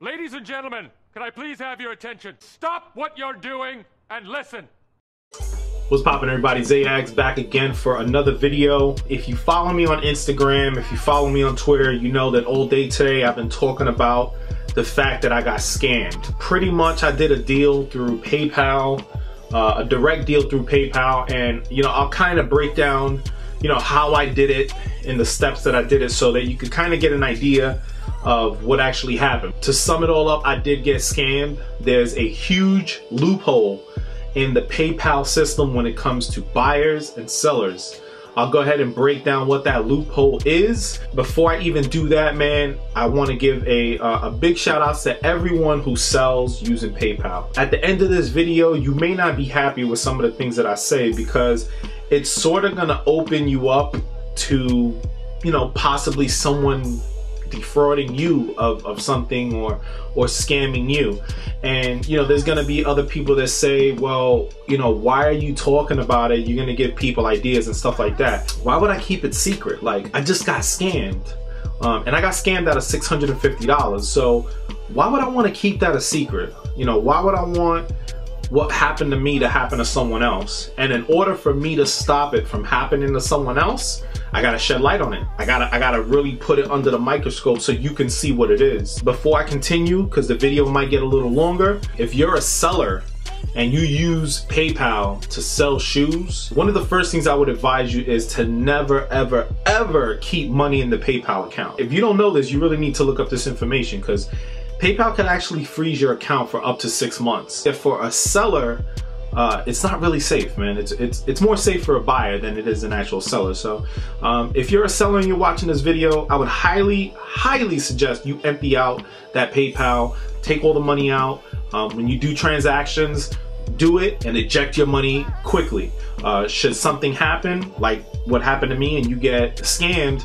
Ladies and gentlemen, can I please have your attention? Stop what you're doing and listen. What's poppin', everybody? Zayax back again for another video. If you follow me on Instagram, if you follow me on Twitter, you know that all day today I've been talking about the fact that I got scammed. Pretty much I did a deal through PayPal, a direct deal through PayPal, and I'll kind of break down how I did it and the steps that I did it so that you could kind of get an idea of what actually happened. To sum it all up, I did get scammed. There's a huge loophole in the PayPal system when it comes to buyers and sellers. I'll go ahead and break down what that loophole is. Before I even do that, man, I want to give a big shout out to everyone who sells using PayPal. At the end of this video, you may not be happy with some of the things that I say because it's sort of gonna open you up to, possibly someone defrauding you of something or scamming you. And there's gonna be other people that say, well, why are you talking about it? You're gonna give people ideas and stuff like that. Why would I keep it secret? Like, I just got scammed, and I got scammed out of $650. So why would I want to keep that a secret? Why would I want what happened to me to happen to someone else? And in order for me to stop it from happening to someone else, I gotta shed light on it. I gotta really put it under the microscope so you can see what it is. Before I continue, because the video might get a little longer, if you're a seller and you use PayPal to sell shoes, one of the first things I would advise you is to never, ever, ever keep money in the PayPal account. If you don't know this, you really need to look up this information because PayPal can actually freeze your account for up to 6 months. If for a seller, it's not really safe, man. It's more safe for a buyer than it is an actual seller. So if you're a seller and you're watching this video, I would highly suggest you empty out that PayPal, take all the money out. When you do transactions, do it and eject your money quickly. Should something happen, like what happened to me, and you get scammed,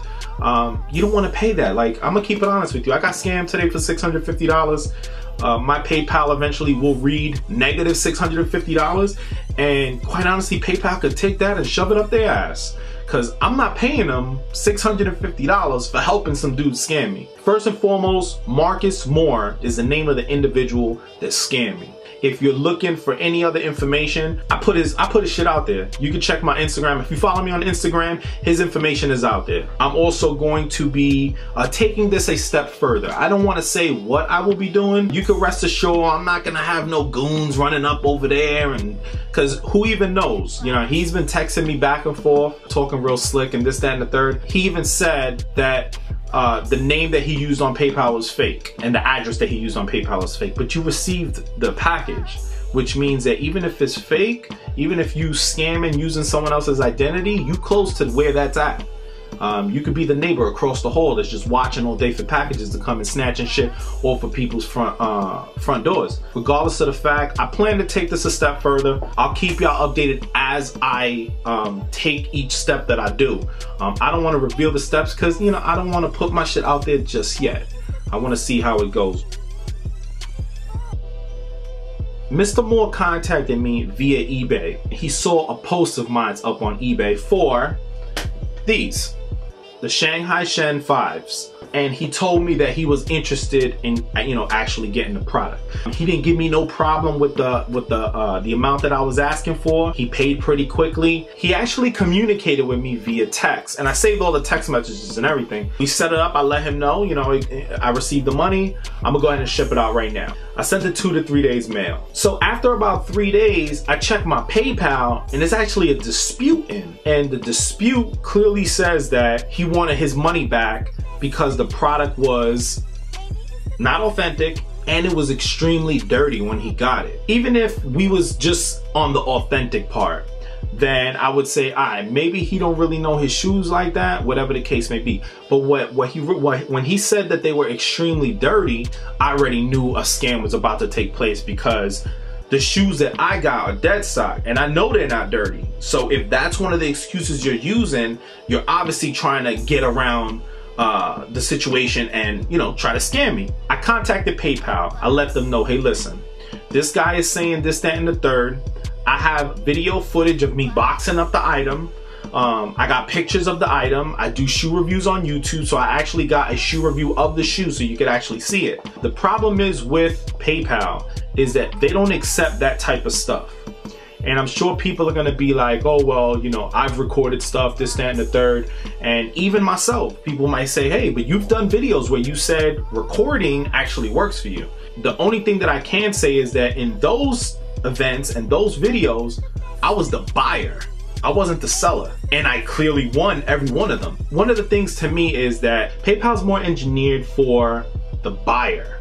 you don't want to pay that. Like, I'm gonna keep it honest with you. I got scammed today for $650. My PayPal eventually will read negative $650, and quite honestly, PayPal could take that and shove it up their ass, because I'm not paying them $650 for helping some dude scam me. First and foremost, Marcus Moore is the name of the individual that scammed me. If you're looking for any other information, I put his shit out there. You can check my Instagram. If you follow me on Instagram, his information is out there. I'm also going to be taking this a step further. I don't want to say what I will be doing. You can rest assured I'm not gonna have no goons running up over there, and because who even knows? He's been texting me back and forth, talking real slick and this, that, and the third. He even said that the name that he used on PayPal was fake and the address that he used on PayPal is fake, but you received the package, which means that even if it's fake, even if you scamming using someone else's identity, you close to where that's at. You could be the neighbor across the hall that's just watching all day for packages to come and snatching shit off of people's front doors. Regardless of the fact, I plan to take this a step further. I'll keep y'all updated as I take each step that I do. I don't want to reveal the steps because I don't want to put my shit out there just yet. I want to see how it goes. Mr. Moore contacted me via eBay. He saw a post of mine up on eBay for these, the Shanghai Shen 5s, and he told me that he was interested in actually getting the product. He didn't give me no problem with the amount that I was asking for. He paid pretty quickly. He actually communicated with me via text, and I saved all the text messages and everything. We set it up. I let him know, I received the money. I'm gonna go ahead and ship it out right now. I sent it 2 to 3 days mail. So after about 3 days, I checked my PayPal and there's actually a dispute in. And the dispute clearly says that he wanted his money back because the product was not authentic and it was extremely dirty when he got it. Even if we was just on the authentic part, then I would say, all right, maybe he don't really know his shoes like that, whatever the case may be. But when he said that they were extremely dirty, I already knew a scam was about to take place because the shoes that I got are dead stock and I know they're not dirty. So if that's one of the excuses you're using, you're obviously trying to get around the situation and try to scam me. I contacted PayPal. I let them know, hey, listen, this guy is saying this, that, and the third. I have video footage of me boxing up the item. I got pictures of the item. I do shoe reviews on YouTube, so I actually got a shoe review of the shoe so you could actually see it. The problem is with PayPal is that they don't accept that type of stuff. And I'm sure people are gonna be like, oh, well, you know, I've recorded stuff, this, that, and the third. And even myself, people might say, hey, but you've done videos where you said recording actually works for you. The only thing that I can say is that in those events and those videos, I was the buyer. I wasn't the seller, and I clearly won every one of them. One of the things to me is that PayPal's more engineered for the buyer.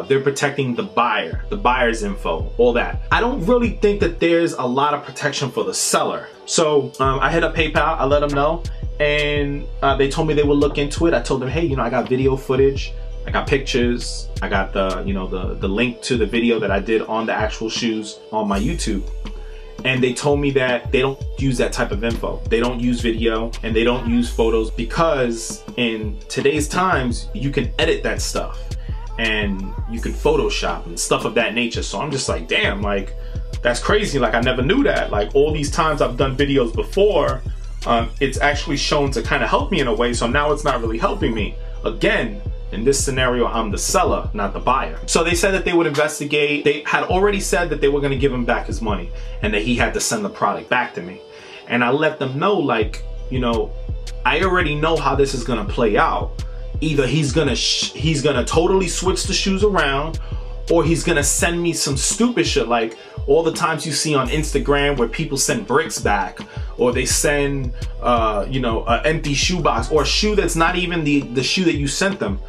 They're protecting the buyer, the buyer's info, all that. I don't really think that there's a lot of protection for the seller. So I hit up PayPal, I let them know, and they told me they would look into it. I told them, hey, you know, I got video footage, I got pictures, I got the, you know, the link to the video that I did on the actual shoes on my YouTube. And they told me that they don't use that type of info. They don't use video and they don't use photos because in today's times, you can edit that stuff and you can Photoshop and stuff of that nature. So I'm just like, damn, like, that's crazy. Like, I never knew that. Like, all these times I've done videos before, it's actually shown to kind of help me in a way. So now it's not really helping me. Again, in this scenario, I'm the seller, not the buyer. So they said that they would investigate. They had already said that they were gonna give him back his money and that he had to send the product back to me. And I let them know, like, you know, I already know how this is gonna play out. Either he's gonna totally switch the shoes around, or he's gonna send me some stupid shit like all the times you see on Instagram where people send bricks back, or they send you know, an empty shoebox or a shoe that's not even the shoe that you sent them.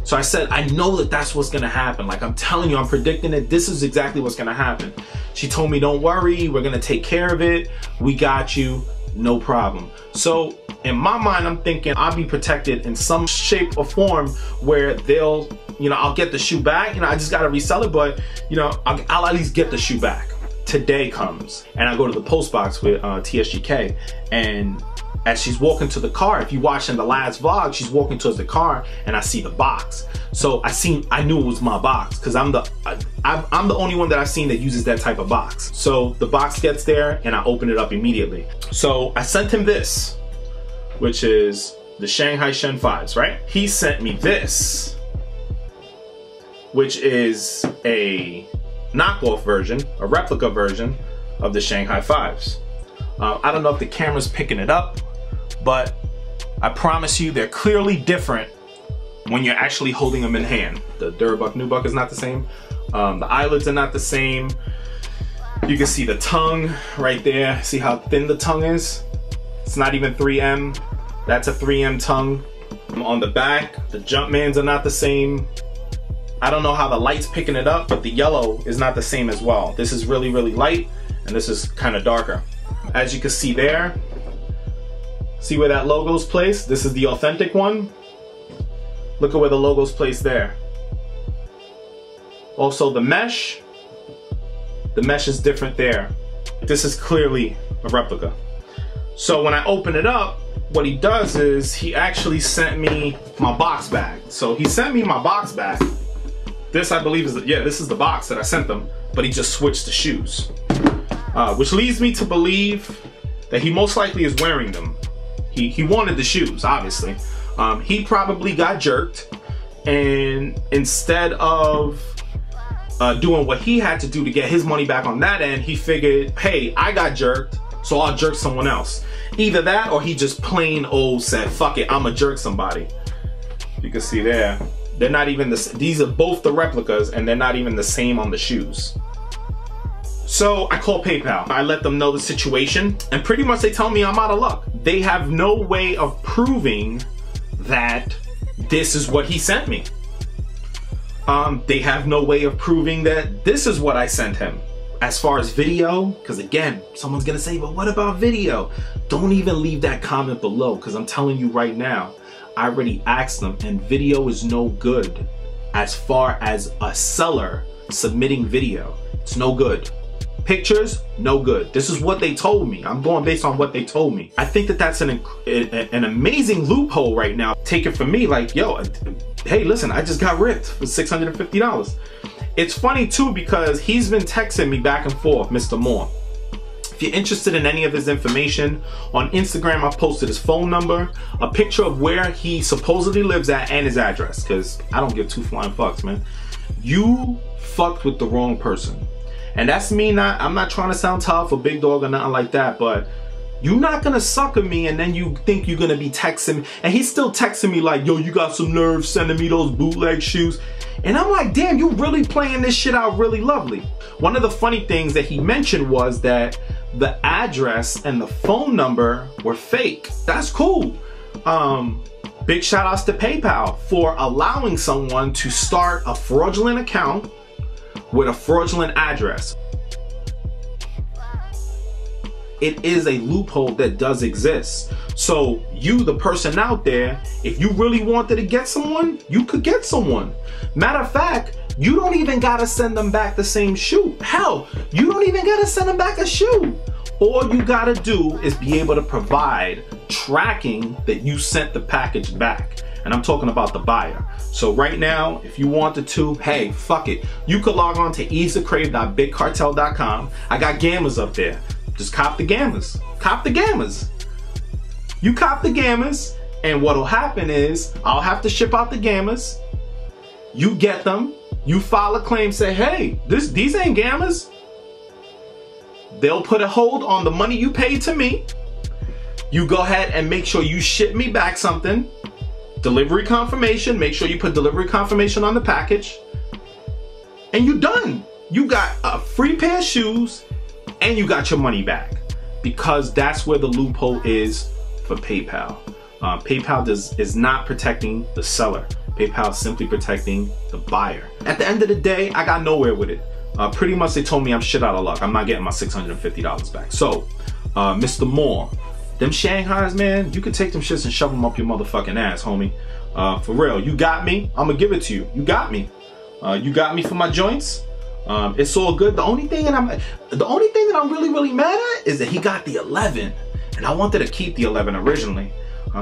So I said, I know that that's what's gonna happen. Like, I'm telling you, I'm predicting it. This is exactly what's gonna happen. She told me, don't worry, we're gonna take care of it. We got you, no problem. So in my mind, I'm thinking I'll be protected in some shape or form where they'll, you know, I'll get the shoe back. You know, I just gotta resell it, but you know, I'll at least get the shoe back. Today comes and I go to the post box with TSGK, and as she's walking to the car, if you watch in the last vlog, she's walking towards the car and I see the box. So I knew it was my box because I'm the only one that I've seen that uses that type of box. So the box gets there and I open it up immediately. So I sent him this, which is the Shanghai Shen 5s, right? He sent me this, which is a knockoff version, a replica version of the Shanghai 5s. I don't know if the camera's picking it up, but I promise you they're clearly different when you're actually holding them in hand. The Durabuck Nubuck is not the same. The eyelids are not the same. You can see the tongue right there. See how thin the tongue is? It's not even 3M. That's a 3M tongue. On the back, the Jumpmans are not the same. I don't know how the light's picking it up, but the yellow is not the same as well. This is really, really light, and this is kind of darker. As you can see there, see where that logo's placed? This is the authentic one. Look at where the logo's placed there. Also the mesh is different there. This is clearly a replica. So when I open it up, what he does is he actually sent me my box back. So he sent me my box back. This, I believe, is yeah, this is the box that I sent them, but he just switched the shoes. Which leads me to believe that he most likely is wearing them. He wanted the shoes, obviously. He probably got jerked, and instead of doing what he had to do to get his money back on that end, he figured, hey, I got jerked, so I'll jerk someone else. Either that, or he just plain old said, fuck it, I'ma jerk somebody. You can see there, they're not even these are both the replicas, and they're not even the same on the shoes. So I call PayPal. I let them know the situation, and pretty much they tell me I'm out of luck. They have no way of proving that this is what he sent me. They have no way of proving that this is what I sent him. As far as video, because again, someone's gonna say, but what about video? Don't even leave that comment below, because I'm telling you right now, I already asked them, and video is no good. As far as a seller submitting video, it's no good. Pictures, no good. This is what they told me. I'm going based on what they told me. I think that that's an amazing loophole right now. Take it from me, like, yo, hey, listen, I just got ripped for $650. It's funny too, because he's been texting me back and forth, Mr. Moore, If you're interested in any of his information, on Instagram I've posted his phone number, a picture of where he supposedly lives at, and his address, because I don't give two flying fucks, man. You fucked with the wrong person. And that's me not, I'm not trying to sound tough or big dog or nothing like that, but you're not gonna sucker me and then you think you're gonna be texting me. And he's still texting me like, yo, you got some nerve sending me those bootleg shoes. And I'm like, damn, you really playing this shit out really lovely. One of the funny things that he mentioned was that the address and the phone number were fake. That's cool. Big shout outs to PayPal for allowing someone to start a fraudulent account with a fraudulent address. It is a loophole that does exist. So you, the person out there, if you really wanted to get someone, you could get someone. Matter of fact, you don't even gotta send them back the same shoe. Hell, you don't even gotta send them back a shoe. All you gotta do is be able to provide tracking that you sent the package back. And I'm talking about the buyer. So right now, if you wanted to, hey, fuck it. You could log on to easycrave.bigcartel.com. I got gammas up there. Just cop the gammas. Cop the gammas. You cop the gammas, and what'll happen is I'll have to ship out the gammas. You get them. You file a claim, say, hey, these ain't gammas. They'll put a hold on the money you paid to me. You go ahead and make sure you ship me back something. Delivery confirmation. Make sure you put delivery confirmation on the package. And you're done. You got a free pair of shoes and you got your money back, because that's where the loophole is for PayPal. PayPal is not protecting the seller. PayPal is simply protecting the buyer. At the end of the day, I got nowhere with it. Pretty much they told me I'm shit out of luck. I'm not getting my $650 back. So, Mr. Moore, them Shanghais, man, you can take them shits and shove them up your motherfucking ass, homie. For real, you got me. I'm gonna give it to you. You got me. You got me for my joints. It's all good. The only thing that I'm really mad at is that he got the 11, and I wanted to keep the 11 originally.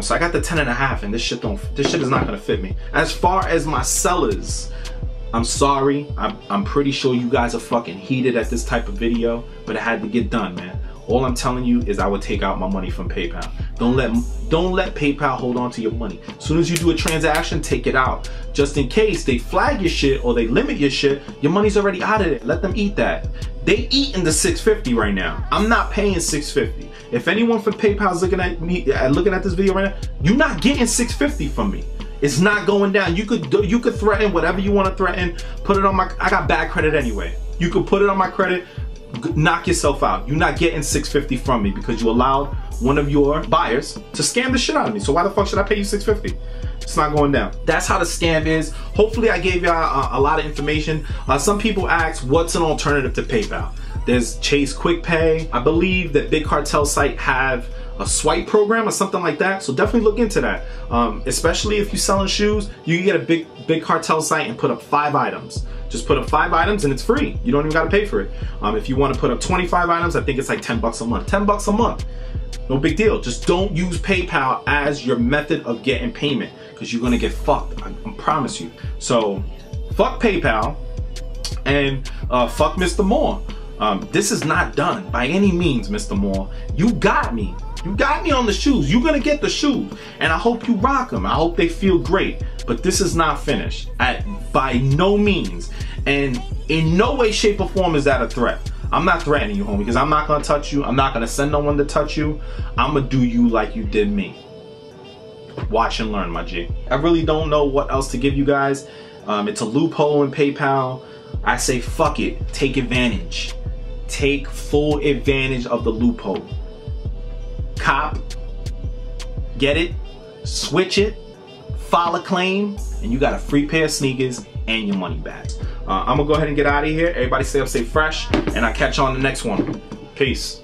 So I got the 10.5, and this shit is not gonna fit me. As far as my sellers, I'm sorry. I'm pretty sure you guys are fucking heated at this type of video, but it had to get done, man. All I'm telling you is I would take out my money from PayPal. Don't let PayPal hold on to your money. As soon as you do a transaction, take it out. Just in case they flag your shit or they limit your shit, your money's already out of it. Let them eat that. They eating the $650 right now. I'm not paying $650. If anyone from PayPal's looking at me, looking at this video right now, you're not getting $650 from me. It's not going down. You could threaten whatever you want to threaten. Put it on my. I got bad credit anyway. You could put it on my credit. Knock yourself out. You're not getting $650 from me because you allowed one of your buyers to scam the shit out of me. So why the fuck should I pay you $650? It's not going down. That's how the scam is. Hopefully I gave y'all a lot of information. Some people ask, what's an alternative to PayPal? There's Chase Quick Pay. I believe that Big Cartel site have a swipe program or something like that. So definitely look into that. Especially if you're selling shoes, you can get a big Cartel site and put up 5 items. Just put up 5 items and it's free. You don't even gotta pay for it. If you wanna put up 25 items, I think it's like $10 a month. $10 a month. No big deal. Just don't use PayPal as your method of getting payment, because you're gonna get fucked. I promise you. So fuck PayPal and fuck Mr. Moore. This is not done by any means, Mr. Moore. You got me. You got me on the shoes. You're gonna get the shoes, and I hope you rock them. I hope they feel great. But this is not finished by no means, and in no way, shape, or form is that a threat. I'm not threatening you, homie, because I'm not gonna touch you. I'm not gonna send no one to touch you. I'm gonna do you like you did me. Watch and learn, my G. I really don't know what else to give you guys. It's a loophole in PayPal. I say fuck it. Take advantage. Take full advantage of the loophole. Cop, get it, switch it, file a claim, and you got a free pair of sneakers and your money back. I'm gonna go ahead and get out of here. Everybody stay up, stay fresh, and I'll catch you on the next one. Peace.